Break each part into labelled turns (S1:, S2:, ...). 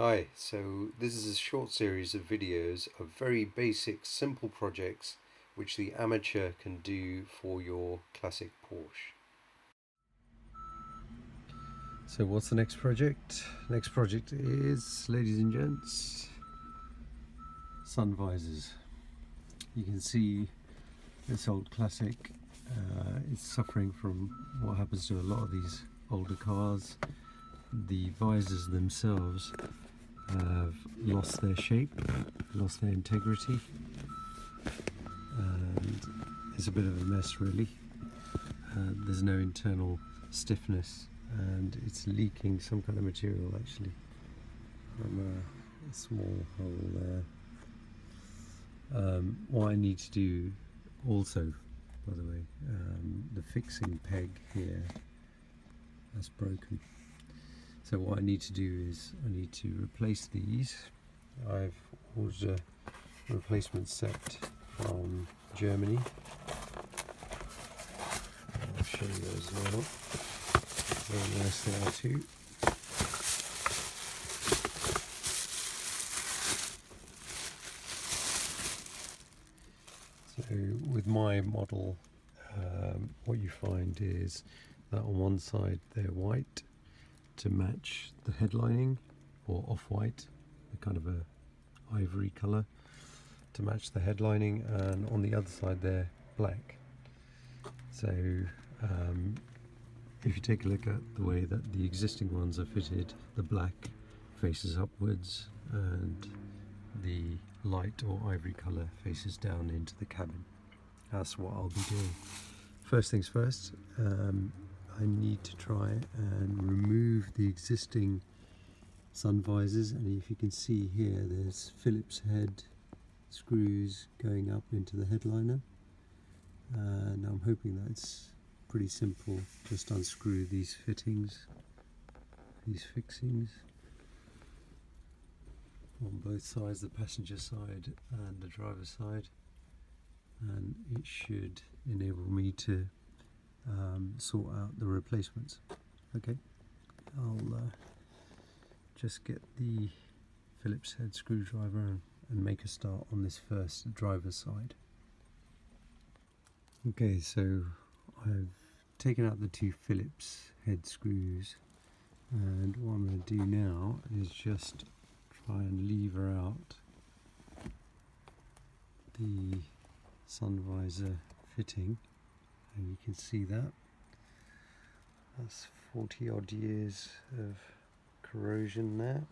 S1: Hi, so this is a short series of videos of very basic, simple projects which the amateur can do for your classic Porsche. So what's the next project? Next project is, ladies and gents, Sun Visors. You can see this old classic is suffering from what happens to a lot of these older cars. The visors themselves have lost their shape, lost their integrity, and it's a bit of a mess really. There's no internal stiffness and it's leaking some kind of material actually from a small hole there. What I need to do also, by the way, the fixing peg here, that's broken. So what I need to do is I need to replace these. I've ordered a replacement set from Germany. I'll show you those now. Very nice they are too. So with my model, what you find is that on one side they're white to match the headlining, or off-white, a kind of a ivory colour to match the headlining, and on the other side they're black. So if you take a look at the way that the existing ones are fitted, the black faces upwards and the light or ivory colour faces down into the cabin. That's what I'll be doing. First things first, I need to try and remove the existing sun visors, and if you can see here there's Phillips head screws going up into the headliner, and I'm hoping that it's pretty simple. Just unscrew these fittings, these fixings on both sides, the passenger side and the driver's side, and it should enable me to sort out the replacements. Okay, I'll just get the Phillips head screwdriver and make a start on this first driver's side. Okay, so I've taken out the two Phillips head screws, and what I'm going to do now is just try and lever out the sun visor fitting, and you can see that's 40 odd years of corrosion there,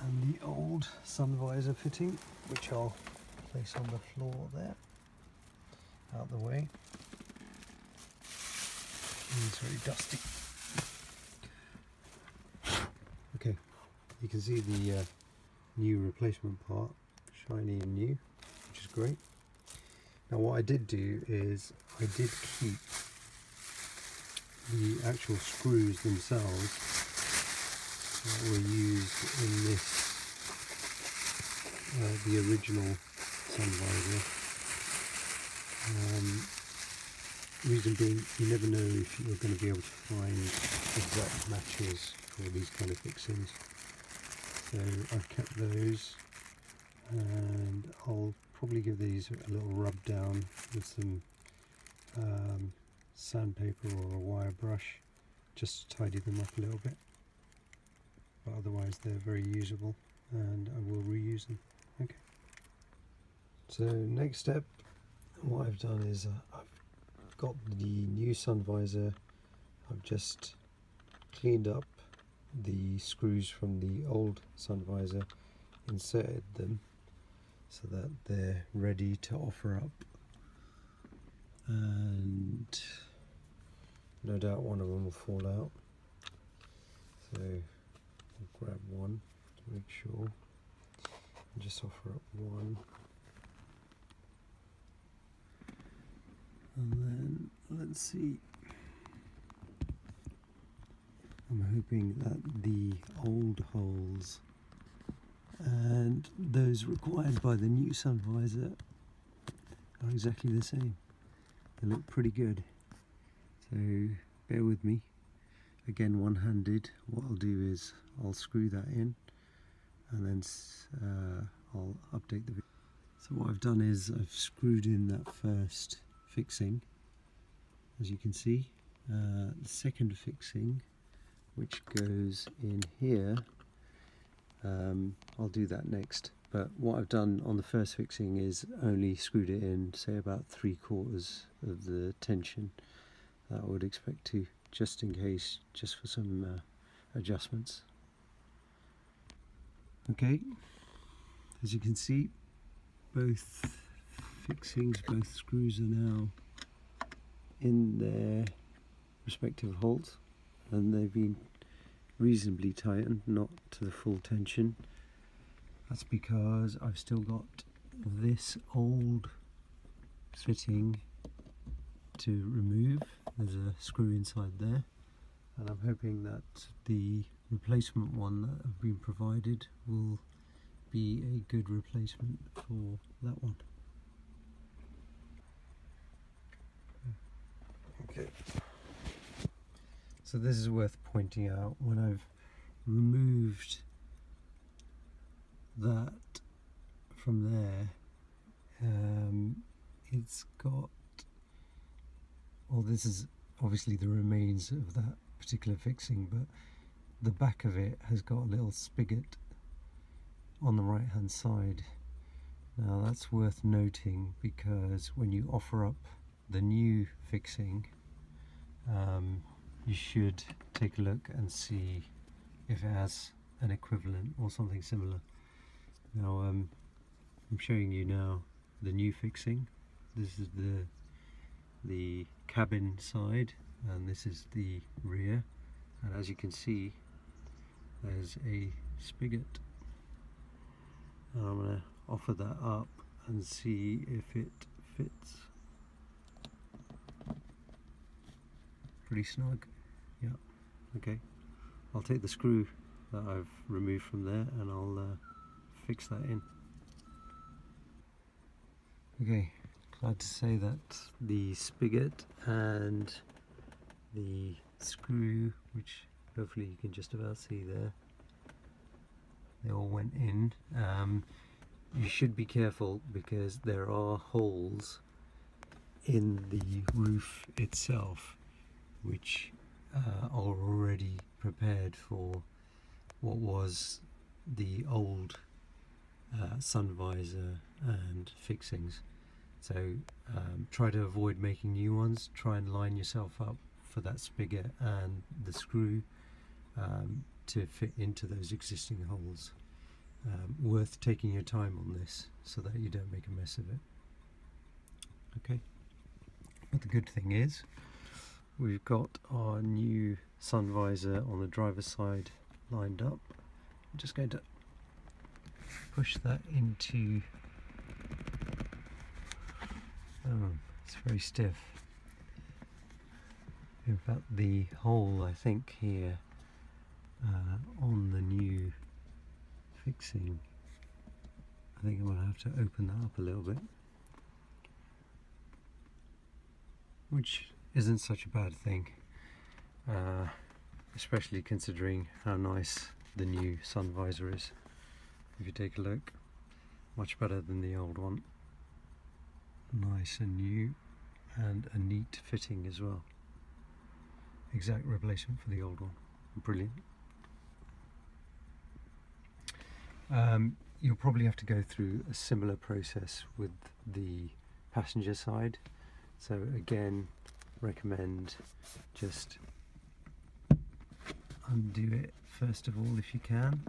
S1: and the old sun visor fitting, which I'll place on the floor there, out the way. It's very dusty. Okay, you can see the new replacement part, shiny and new, which is great. Now what I did do is I did keep the actual screws themselves that were used in this, the original sun visor. Reason being, you never know if you're going to be able to find exact matches for these kind of fixings. So I've kept those, and I'll probably give these a little rub down with some sandpaper or a wire brush, just to tidy them up a little bit. But otherwise they're very usable, and I will reuse them. Okay. So next step, what I've done is I've got the new sun visor. I've just cleaned up the screws from the old sun visor, inserted them so that they're ready to offer up, and no doubt one of them will fall out, so I'll grab one to make sure and just offer up one, and then let's see. I'm hoping that the old holes and those required by the new sun visor are exactly the same. They look pretty good, so bear with me. again one-handed. What I'll do is I'll screw that in and then I'll update the video. So what I've done is I've screwed in that first fixing, as you can see. The second fixing, which goes in here, I'll do that next. But what I've done on the first fixing is only screwed it in, say about 3/4 of the tension that I would expect to, just in case, just for some adjustments. Okay, as you can see, both fixings, both screws are now in their respective holes, and they've been reasonably tightened, not to the full tension. That's because I've still got this old fitting to remove. There's a screw inside there, and I'm hoping that the replacement one that I've been provided will be a good replacement for that one. Okay. So this is worth pointing out. When I've removed that from there, it's got, well, this is obviously the remains of that particular fixing, but the back of it has got a little spigot on the right hand side. Now that's worth noting, because when you offer up the new fixing, you should take a look and see if it has an equivalent or something similar. Now I'm showing you now the new fixing. This is the cabin side, and this is the rear, and as you can see, there's a spigot. And I'm going to offer that up and see if it fits. Pretty snug. Yeah. Okay. I'll take the screw that I've removed from there and I'll fix that in. Okay. Glad to say that the spigot and the screw, which hopefully you can just about see there, they all went in. You should be careful because there are holes in the roof itself which are already prepared for what was the old sun visor and fixings. So try to avoid making new ones. Try and line yourself up for that spigot and the screw to fit into those existing holes. Worth taking your time on this so that you don't make a mess of it. Okay, but the good thing is we've got our new sun visor on the driver's side lined up. I'm just going to push that into, oh, it's very stiff. In fact, the hole, I think, here on the new fixing, I think I'm going to have to open that up a little bit, which isn't such a bad thing, especially considering how nice the new sun visor is. If you take a look, much better than the old one. Nice and new, and a neat fitting as well. Exact replacement for the old one. Brilliant. You'll probably have to go through a similar process with the passenger side. So again, recommend just undo it first of all if you can.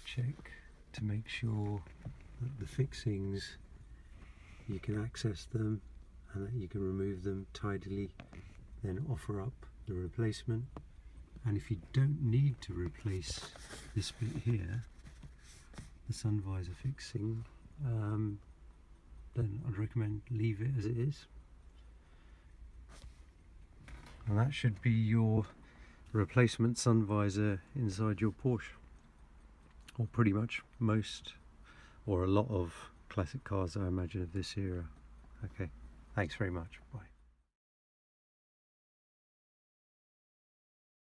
S1: Check to make sure that the fixings, you can access them and that you can remove them tidily, then offer up the replacement. And if you don't need to replace this bit here, the sun visor fixing, then I'd recommend leave it as it is. And that should be your replacement sun visor inside your Porsche, or pretty much most, or a lot of classic cars I imagine of this era. Okay, thanks very much, bye.